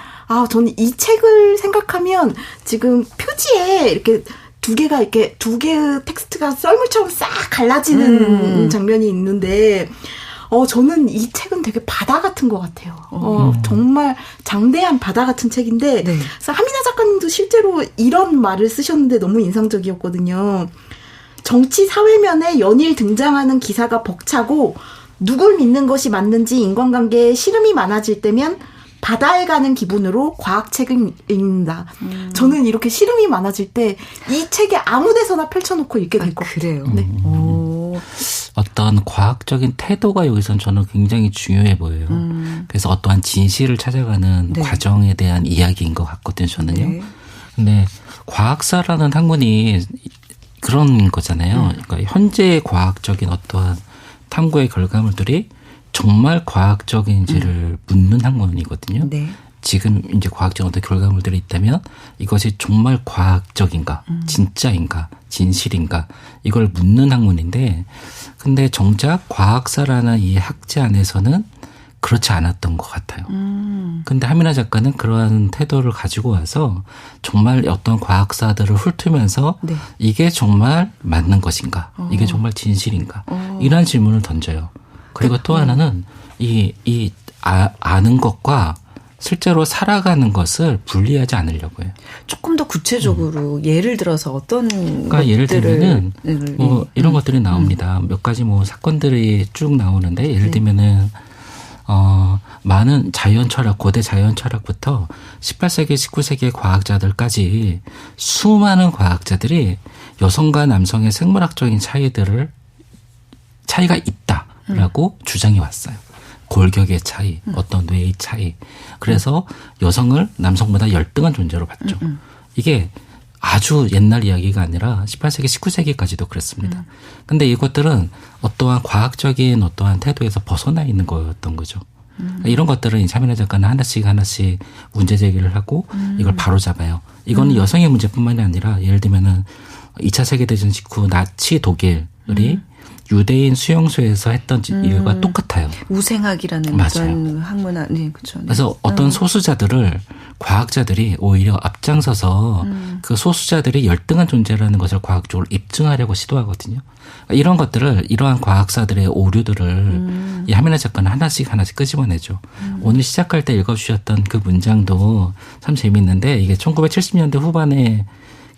이 책을 생각하면 지금 표지에 이렇게 두 개의 텍스트가 썰물처럼 싹 갈라지는 장면이 있는데 저는 이 책은 되게 바다 같은 것 같아요. 정말 장대한 바다 같은 책인데 네. 그래서 하미나 작가님도 실제로 이런 말을 쓰셨는데 너무 인상적이었거든요. 정치 사회면에 연일 등장하는 기사가 벅차고 누굴 믿는 것이 맞는지 인간관계에 시름이 많아질 때면 바다에 가는 기분으로 과학책을 읽는다. 저는 이렇게 시름이 많아질 때 이 책에 아무 데서나 펼쳐놓고 읽게 될 것 같아요. 그래요. 네. 어떤 과학적인 태도가 여기선 저는 굉장히 중요해 보여요. 그래서 어떠한 진실을 찾아가는 네. 과정에 대한 이야기인 것 같거든요, 저는요. 네. 근데 과학사라는 학문이 그런 거잖아요. 그러니까 현재의 과학적인 어떠한 탐구의 결과물들이 정말 과학적인지를 묻는 학문이거든요. 네. 지금 이제 과학적 어떤 결과물들이 있다면 이것이 정말 과학적인가, 진짜인가, 진실인가 이걸 묻는 학문인데, 근데 정작 과학사라는 이 학제 안에서는 그렇지 않았던 것 같아요. 근데 하민아 작가는 그러한 태도를 가지고 와서 정말 어떤 과학사들을 훑으면서 네. 이게 정말 맞는 것인가, 이게 정말 진실인가 이런 질문을 던져요. 그리고 또 하나는 아는 것과 실제로 살아가는 것을 분리하지 않으려고 해요. 조금 더 구체적으로 예를 들어서 어떤 그러니까 예를 들면은 뭐 이런 것들이 나옵니다. 몇 가지 뭐 사건들이 쭉 나오는데 예를 들면은 많은 자연 철학, 고대 자연 철학부터 18세기, 19세기의 과학자들까지 수많은 과학자들이 여성과 남성의 생물학적인 차이가 있다라고 주장해 왔어요. 골격의 차이, 어떤 뇌의 차이. 그래서 여성을 남성보다 열등한 존재로 봤죠. 이게 아주 옛날 이야기가 아니라 18세기, 19세기까지도 그랬습니다. 근데 이것들은 어떠한 과학적인 어떠한 태도에서 벗어나 있는 거였던 거죠. 이런 것들은 이제 하민아 작가는 하나씩 문제 제기를 하고 이걸 바로잡아요. 이거는 여성의 문제뿐만이 아니라 예를 들면은 2차 세계대전 직후 나치 독일이 유대인 수용소에서 했던 일과 똑같아요. 우생학이라는 맞아요. 어떤 학문, 네, 그렇죠. 네. 그래서 어떤 소수자들을 과학자들이 오히려 앞장서서 그 소수자들이 열등한 존재라는 것을 과학적으로 입증하려고 시도하거든요. 이런 것들을, 이러한 과학사들의 오류들을 이 하민아 작가는 하나씩 끄집어내죠. 오늘 시작할 때 읽어주셨던 그 문장도 참 재미있는데, 이게 1970년대 후반에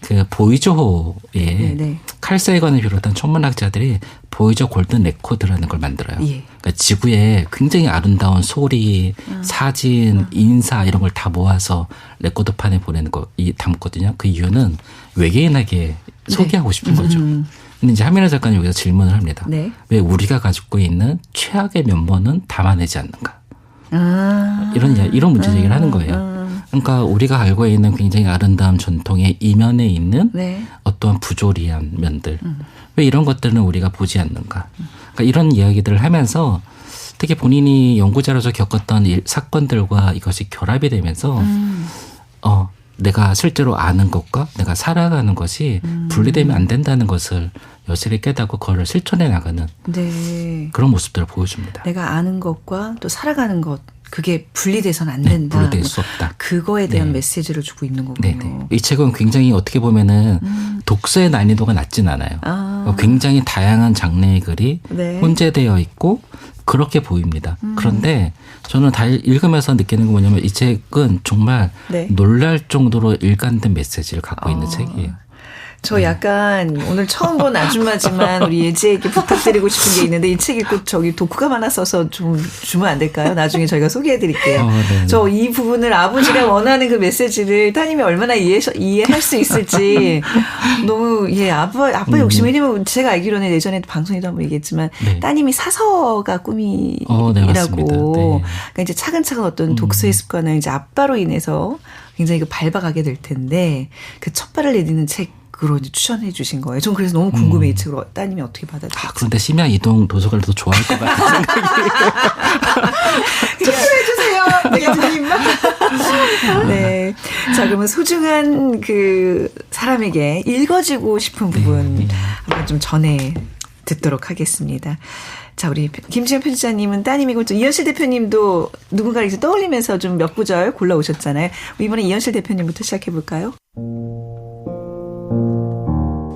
그 보이저호의 칼 세이건을 비롯한 천문학자들이 보이저 골든 레코드라는 걸 만들어요. 예. 그러니까 지구에 굉장히 아름다운 소리, 사진, 인사 이런 걸 다 모아서 레코드판에 보내는 거 담거든요. 그 이유는 외계인에게 소개하고 싶은 거죠. 근데 이제 하민아 작가는 여기서 질문을 합니다. 네. 왜 우리가 가지고 있는 최악의 면모는 담아내지 않는가? 이런 문제 제기를 하는 거예요. 그러니까 우리가 알고 있는 굉장히 아름다운 전통의 이면에 있는 네. 어떠한 부조리한 면들, 왜 이런 것들은 우리가 보지 않는가? 그러니까 이런 이야기들을 하면서 특히 본인이 연구자로서 겪었던 사건들과 이것이 결합이 되면서 내가 실제로 아는 것과 내가 살아가는 것이 분리되면 안 된다는 것을 여실히 깨닫고 그걸 실천해 나가는 네. 그런 모습들을 보여줍니다. 내가 아는 것과 또 살아가는 것, 그게 분리돼서는 안 된다. 분리될 수 없다. 그거에 대한 메시지를 주고 있는 거군요. 네네. 이 책은 굉장히 어떻게 보면은 독서의 난이도가 낮진 않아요. 굉장히 다양한 장르의 글이 혼재되어 있고 그렇게 보입니다. 그런데 저는 다 읽으면서 느끼는 건 뭐냐면 이 책은 정말 놀랄 정도로 일관된 메시지를 갖고 있는 책이에요. 저 약간 오늘 처음 본 아줌마지만 우리 예지에게 부탁드리고 싶은 게 있는데 이 책 읽고 저기 독후감 하나 써서 좀 주면 안 될까요? 나중에 저희가 소개해드릴게요. 저 이 부분을 아버지가 원하는 그 메시지를 따님이 얼마나 이해할 수 있을지 너무 아빠 욕심. 왜냐면 제가 알기로는 예전에 방송에도 한번 얘기했지만 따님이 사서가 꿈이라고. 네, 맞습니다. 그러니까 이제 차근차근 어떤 독서의 습관을 이제 아빠로 인해서 굉장히 밟아가게 될 텐데 그 첫 발을 내딛는 책. 그로 추천해 주신 거예요. 전 그래서 너무 궁금해 이 책으로 따님이 어떻게 받아들일지. 그런데 심야 이동 도서관을 더 좋아할 것 같은 생각이. 투표해 주세요, 예수님. 네. 자, 그러면 소중한 그 사람에게 읽어주고 싶은 부분 한번 좀 전해 듣도록 하겠습니다. 자, 우리 김지현 편집자님은 따님이고 또 이현실 대표님도 누군가를 이렇게 떠올리면서 좀 몇 구절 골라오셨잖아요. 이번에 이현실 대표님부터 시작해 볼까요?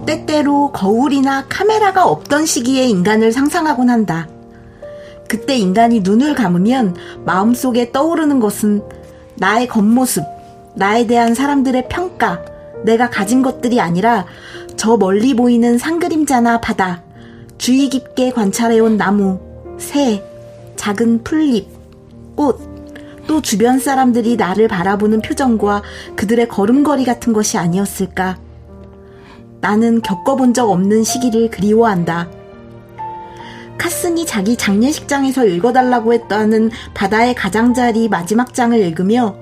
때때로 거울이나 카메라가 없던 시기에 인간을 상상하곤 한다. 그때 인간이 눈을 감으면 마음속에 떠오르는 것은 나의 겉모습, 나에 대한 사람들의 평가, 내가 가진 것들이 아니라 저 멀리 보이는 산그림자나 바다, 주의 깊게 관찰해온 나무, 새, 작은 풀잎, 꽃, 또 주변 사람들이 나를 바라보는 표정과 그들의 걸음걸이 같은 것이 아니었을까? 나는 겪어본 적 없는 시기를 그리워한다. 카슨이 자기 장례식장에서 읽어달라고 했다는 바다의 가장자리 마지막 장을 읽으며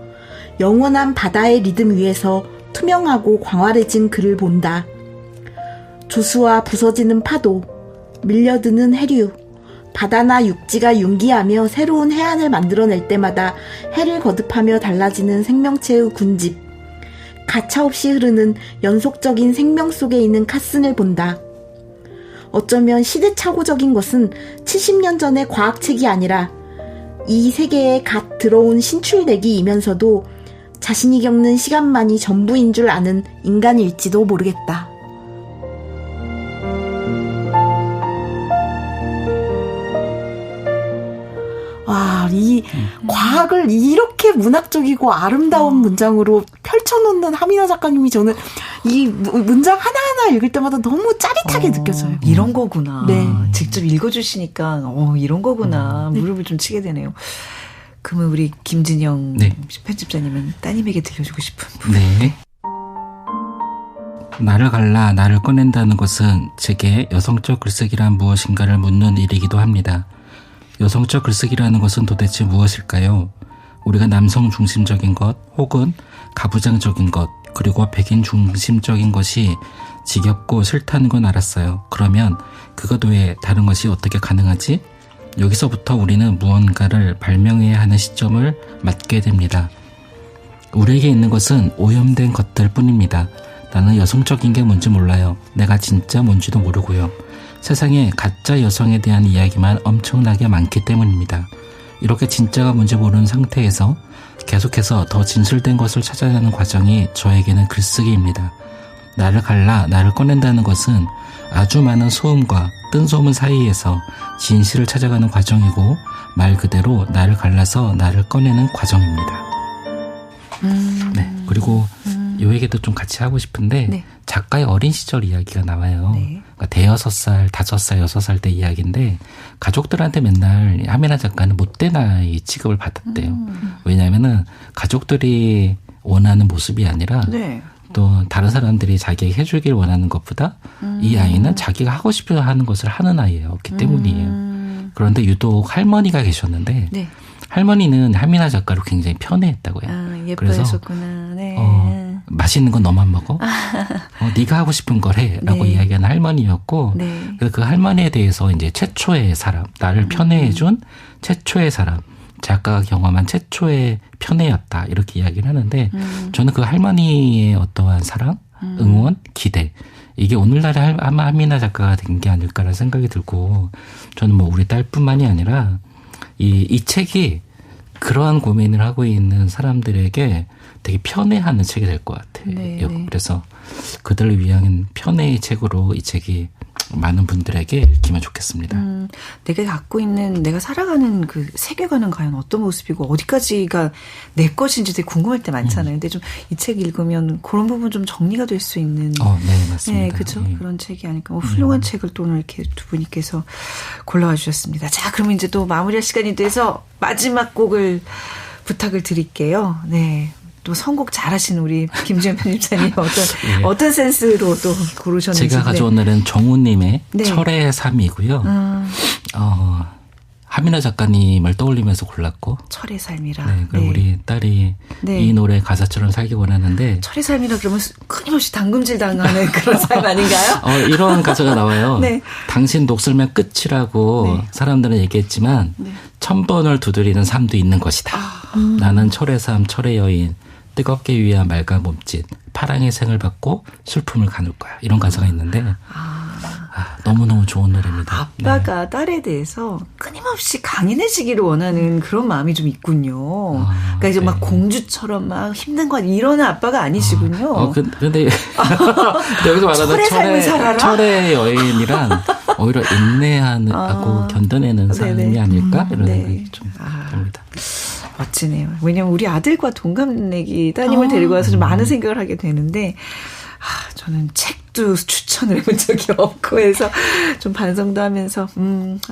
영원한 바다의 리듬 위에서 투명하고 광활해진 그를 본다. 조수와 부서지는 파도, 밀려드는 해류, 바다나 육지가 융기하며 새로운 해안을 만들어낼 때마다 해를 거듭하며 달라지는 생명체의 군집, 가차없이 흐르는 연속적인 생명 속에 있는 카슨을 본다. 어쩌면 시대착오적인 것은 70년 전의 과학책이 아니라 이 세계에 갓 들어온 신출내기이면서도 자신이 겪는 시간만이 전부인 줄 아는 인간일지도 모르겠다. 와, 이 과학을 이렇게 문학적이고 아름다운 문장으로 펼쳐놓는 하민아 작가님이 저는 이 문장 하나하나 읽을 때마다 너무 짜릿하게 느껴져요. 이런 거구나. 네. 직접 읽어주시니까 이런 거구나. 무릎을 좀 치게 되네요. 그러면 우리 김진영 네. 편집자님은 따님에게 들려주고 싶은 부분. 네. 나를 갈라 나를 꺼낸다는 것은 제게 여성적 글쓰기란 무엇인가를 묻는 일이기도 합니다. 여성적 글쓰기라는 것은 도대체 무엇일까요? 우리가 남성 중심적인 것 혹은 가부장적인 것 그리고 백인 중심적인 것이 지겹고 싫다는 건 알았어요. 그러면 그것 외에 다른 것이 어떻게 가능하지? 여기서부터 우리는 무언가를 발명해야 하는 시점을 맞게 됩니다. 우리에게 있는 것은 오염된 것들 뿐입니다. 나는 여성적인 게 뭔지 몰라요. 내가 진짜 뭔지도 모르고요. 세상에 가짜 여성에 대한 이야기만 엄청나게 많기 때문입니다. 이렇게 진짜가 뭔지 모르는 상태에서 계속해서 더 진실된 것을 찾아내는 과정이 저에게는 글쓰기입니다. 나를 갈라 나를 꺼낸다는 것은 아주 많은 소음과 뜬소문 사이에서 진실을 찾아가는 과정이고 말 그대로 나를 갈라서 나를 꺼내는 과정입니다. 네, 그리고 이 얘기도 좀 같이 하고 싶은데 네. 작가의 어린 시절 이야기가 나와요. 네. 그러니까 대여섯 살, 5살, 6살 때 이야기인데 가족들한테 맨날 하민아 작가는 못된 아이 취급을 받았대요. 왜냐하면은 가족들이 원하는 모습이 아니라 네. 또 다른 사람들이 자기에게 해주길 원하는 것보다 이 아이는 자기가 하고 싶어 하는 것을 하는 아이였기 때문이에요. 그런데 유독 할머니가 계셨는데 네. 할머니는 하민아 작가를 굉장히 편애했다고요. 예뻐했었구나. 네. 맛있는 건 너만 먹어. 네가 하고 싶은 걸 해라고 네. 이야기하는 할머니였고 네. 그래서 그 할머니에 대해서 이제 최초의 사람, 나를 편애해준 최초의 사람, 작가가 경험한 최초의 편애였다 이렇게 이야기를 하는데 저는 그 할머니의 어떠한 사랑, 응원, 기대 이게 오늘날의 하민아 작가가 된 게 아닐까라는 생각이 들고 저는 뭐 우리 딸뿐만이 아니라 이 책이 그러한 고민을 하고 있는 사람들에게 되게 편애하는 책이 될 것 같아요. 네, 네. 그래서 그들을 위한 편애의 책으로 이 책이 많은 분들에게 읽히면 좋겠습니다. 내가 갖고 있는 내가 살아가는 그 세계관은 과연 어떤 모습이고 어디까지가 내 것인지 되게 궁금할 때 많잖아요. 근데 좀 이 책 읽으면 그런 부분 좀 정리가 될 수 있는. 네, 맞습니다. 네, 그렇죠. 그런 책이 아닐까. 훌륭한 책을 또 오늘 이렇게 두 분께서 골라와 주셨습니다. 자, 그러면 이제 또 마무리할 시간이 돼서 마지막 곡을 부탁을 드릴게요. 네. 또 선곡 잘하시는 우리 김지현 편집자님 어떤 센스로 또 고르셨는지. 제가 가져온 노래는 정우님의 네. 철의 삶이고요. 하민아 작가님을 떠올리면서 골랐고. 철의 삶이라. 네, 그리고 네. 우리 딸이 네. 이 노래 가사처럼 살기 원하는데. 철의 삶이라 그러면 끊임없이 당금질 당하는 그런 삶 아닌가요? 이런 가사가 나와요. 네. 당신 녹슬면 끝이라고 네. 사람들은 얘기했지만 네. 1000번을 두드리는 삶도 있는 것이다. 나는 철의 삶, 철의 여인. 뜨겁게 위한 맑은 몸짓, 파랑의 생을 받고 슬픔을 가눌 거야. 이런 가사가 있는데 너무너무 좋은 노래입니다. 아빠가 네. 딸에 대해서 끊임없이 강인해지기를 원하는 그런 마음이 좀 있군요. 그러니까 이제 네. 막 공주처럼 막 힘든 거 이런 아빠가 아니시군요. 근데 여기서 말하는 철의 삶을 살아라? 철의 여인이란 오히려 인내하고 견뎌내는 삶이 아닐까? 이런 생각이 좀 듭니다. 멋지네요. 왜냐면 우리 아들과 동갑내기 따님을 데리고 와서 좀 많은 생각을 하게 되는데 저는 책도 추천을 해본 적이 없고 해서 좀 반성도 하면서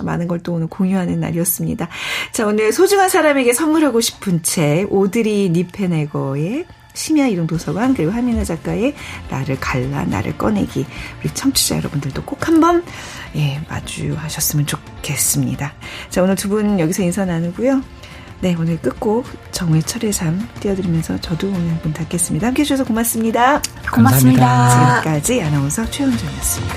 많은 걸 또 오늘 공유하는 날이었습니다. 자, 오늘 소중한 사람에게 선물하고 싶은 책 오드리 니페네거의 심야 이동도서관 그리고 한민아 작가의 나를 갈라 나를 꺼내기 우리 청취자 여러분들도 꼭 한번 마주하셨으면 좋겠습니다. 자, 오늘 두 분 여기서 인사 나누고요. 네, 오늘 끝곡 정회철의 삶 띄워드리면서 저도 오늘 문 닫겠습니다. 함께해 주셔서 고맙습니다. 고맙습니다. 지금까지 아나운서 최은정이었습니다.